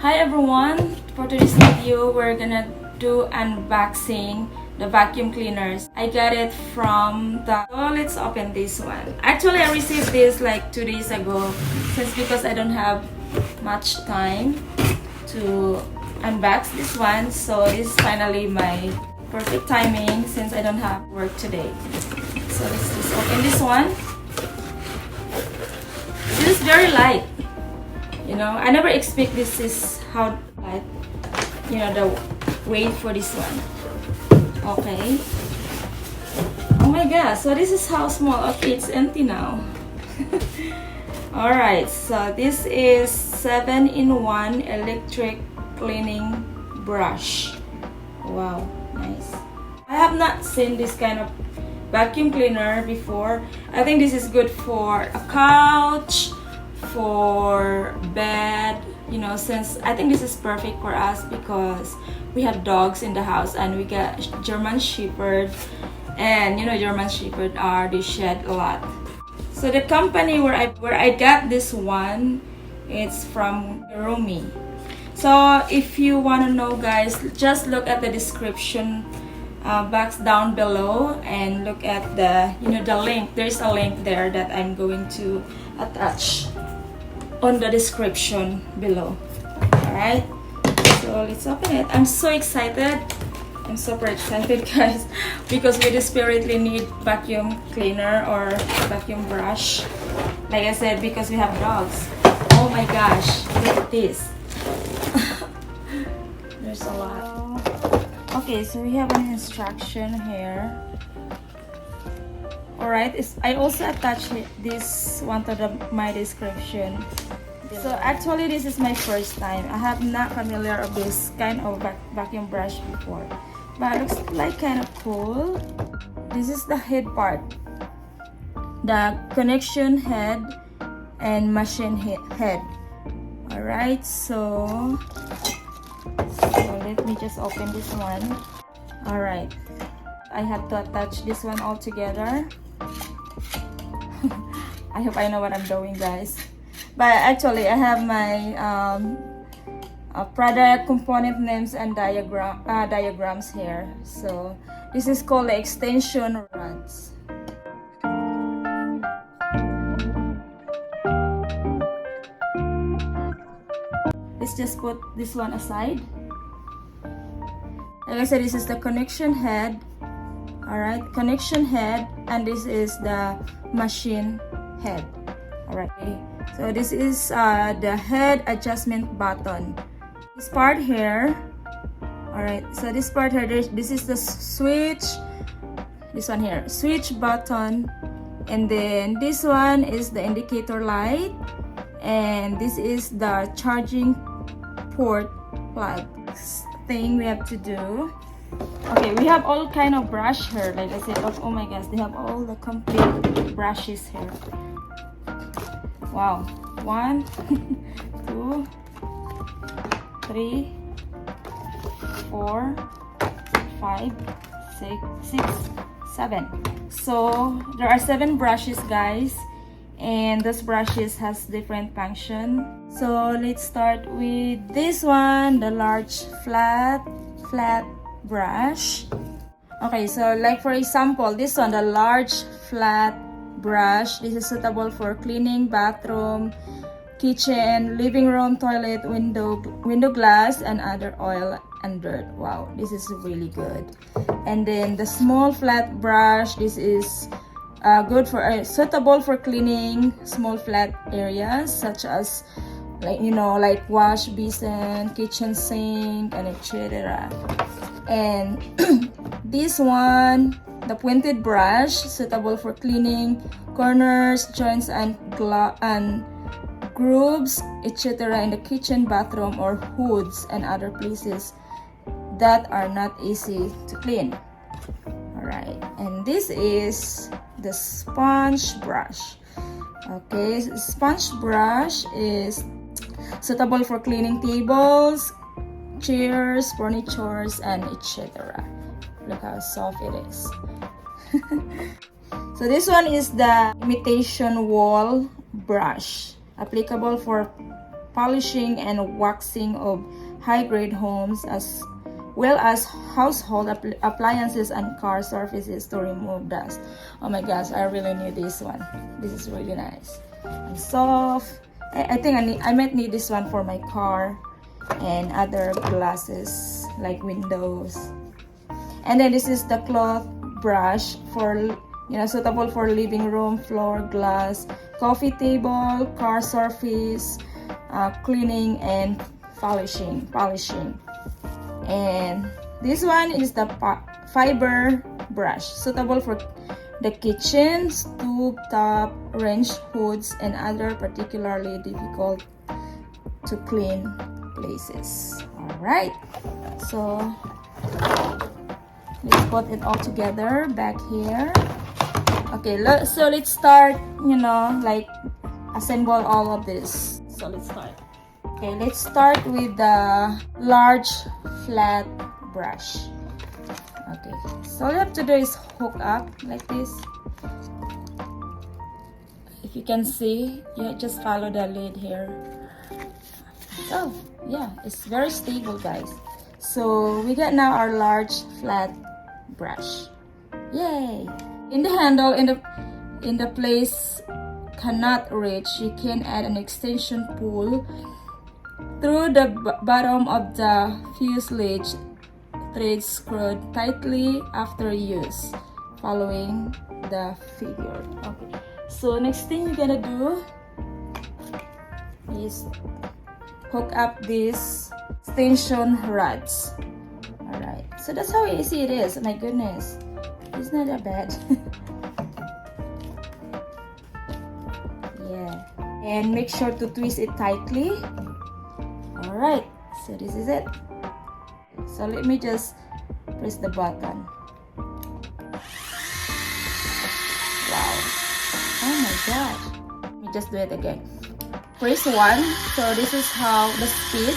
Hi everyone! For today's video, we're gonna do unboxing the vacuum cleaners. I got it from the... So let's open this one. Actually, I received this like 2 days ago because I don't have much time to unbox this one. So this is finally my perfect timing since I don't have work today. So let's just open this one. This is very light. You know, I never expect this is how light, you know, the weight for this one. Okay. Oh my god, so this is how small. Okay, it's empty now. Alright, so this is 7-in-1 electric cleaning brush. Wow, nice. I have not seen this kind of vacuum cleaner before. I think this is good for a couch, for bed, you know, since I think this is perfect for us because we have dogs in the house and we got German Shepherd, and you know German Shepherd they shed a lot. So the company where I got this one, it's from Rumi. So if you want to know, guys, just look at the description box down below and look at the, you know, the link. There's a link there that I'm going to attach on the description below. Alright, so let's open it. I'm so excited. I'm super excited, guys, because we desperately need vacuum cleaner or vacuum brush, like I said, because we have dogs. Oh my gosh, look at this. There's a lot. Okay, so we have an instruction here. Alright, I also attached this one to my description. So actually this is my first time. I have not familiar of this kind of vacuum brush before. But it looks like kind of cool. This is the head part. The connection head and machine head. Alright, so let me just open this one. Alright. I have to attach this one all together. I hope I know what I'm doing, guys. But actually, I have my product component names and diagrams here. So this is called the extension rods. Let's just put this one aside. Like I said, this is the connection head. Alright, connection head, and this is the machine head. Alright, so this is the head adjustment button. This part here, alright, so this part here, this is the switch, this one here, switch button, and then this one is the indicator light, and this is the charging port plug. Next thing we have to do, okay, we have all kind of brush here, like I said. Oh my gosh, they have all the complete brushes here. Wow, 1, 2, 3, 4, 5, 6, 7. So there are 7 brushes, guys, and those brushes has different function. So let's start with this one, the large flat brush. Okay, so like for example, this one, the large flat brush, this is suitable for cleaning bathroom, kitchen, living room, toilet, window glass, and other oil and dirt. Wow, this is really good. And then the small flat brush, this is good for suitable for cleaning small flat areas such as, like, you know, like wash basin, kitchen sink, and etc. And this one, the pointed brush, suitable for cleaning corners, joints, and grooves, etc. in the kitchen, bathroom, or hoods and other places that are not easy to clean. Alright, and this is the sponge brush. Okay, sponge brush is suitable for cleaning tables, chairs, furniture, and etc. Look how soft it is. So this one is the imitation wall brush, applicable for polishing and waxing of high-grade homes as well as household appliances and car surfaces to remove dust. Oh my gosh, I really need this one. This is really nice and soft. I think I might need this one for my car and other glasses like windows. And then this is the cloth brush for, suitable for living room, floor, glass, coffee table, car surface, cleaning and polishing. And this one is the fiber brush, suitable for the kitchen, stove top, range hoods, and other particularly difficult to clean places. Alright, so let's put it all together back here. Okay, so let's start, like assemble all of this. So let's start. Okay, let's start with the large flat brush. Okay, so all you have to do is hook up like this. If you can see, you just follow the lid here. Oh, yeah, it's very stable, guys. So we got now our large flat brush. Yay! In the handle, in the place cannot reach, you can add an extension pull through the bottom of the fuselage, thread screwed tightly after use, following the figure. Okay, so next thing you're gonna do is hook up these extension rods. Alright, so that's how easy it is. My goodness, it's not that bad. Yeah, and make sure to twist it tightly. Alright, so this is it. So let me just press the button. Wow. Oh my gosh. Let me just do it again. Press 1. So this is how the speed.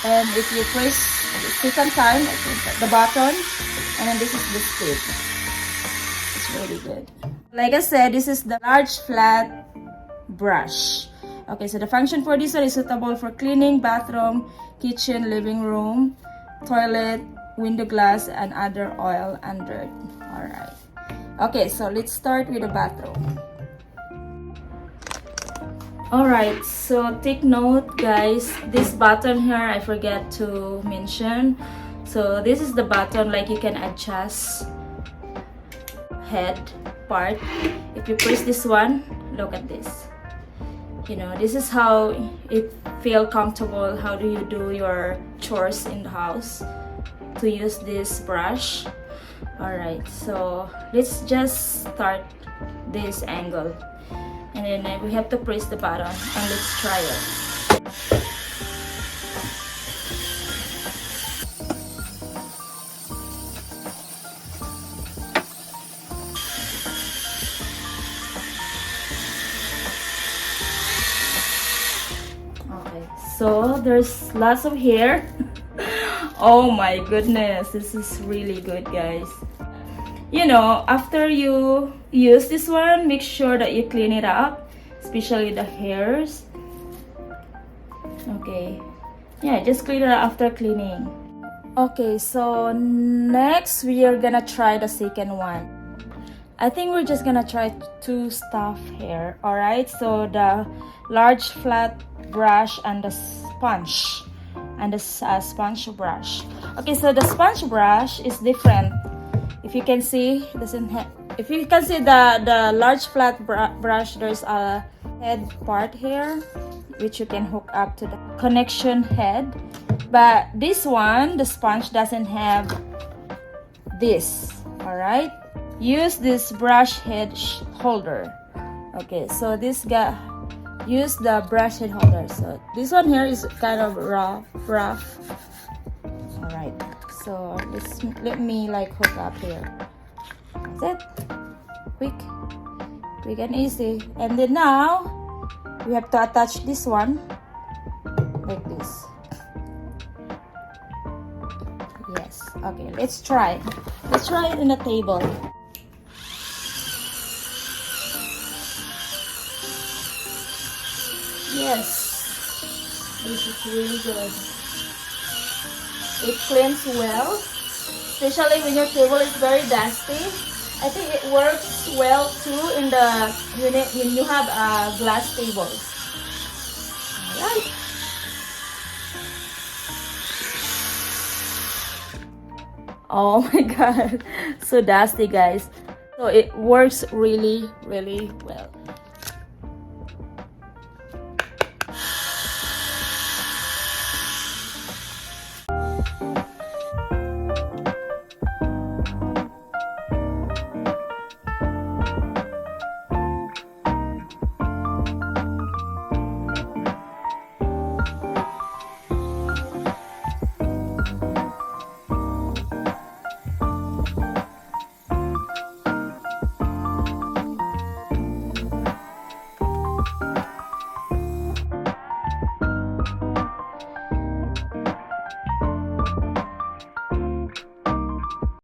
And if you press the second time, the button, and then this is the speed. It's really good. Like I said, this is the large flat brush. Okay, so the function for this one is suitable for cleaning bathroom, kitchen, living room, toilet, window glass, and other oil and dirt. Alright. Okay, so let's start with the bathroom. Alright, so take note, guys. This button here, I forgot to mention. So this is the button, like you can adjust head part. If you press this one, look at this. This is how it feel comfortable. How do you do your chores in the house to use this brush? Alright, so let's just start this angle, and then we have to press the button, and let's try it. So there's lots of hair. Oh my goodness, this is really good, guys. After you use this one, make sure that you clean it up, especially the hairs. Okay, yeah, just clean it up after cleaning. Okay, so next we are gonna try the second one. I think we're just gonna try two stuff here. Alright, so the large flat brush and the sponge sponge brush. Okay, so the sponge brush is different. If you can see, if you can see the large flat brush, there's a head part here which you can hook up to the connection head, but this one, the sponge, doesn't have this. Alright, use this brush head holder. Okay, so this guy, use the brush head holder. So this one here is kind of rough. Alright, so let me like hook up here. That's it. Quick and easy. And then now we have to attach this one like this. Yes. Okay, let's try it in the table. Yes, this is really good. It cleans well, especially when your table is very dusty. I think it works well too in the unit when you have glass tables. Alright. Oh my god, so dusty guys. So it works really, really well.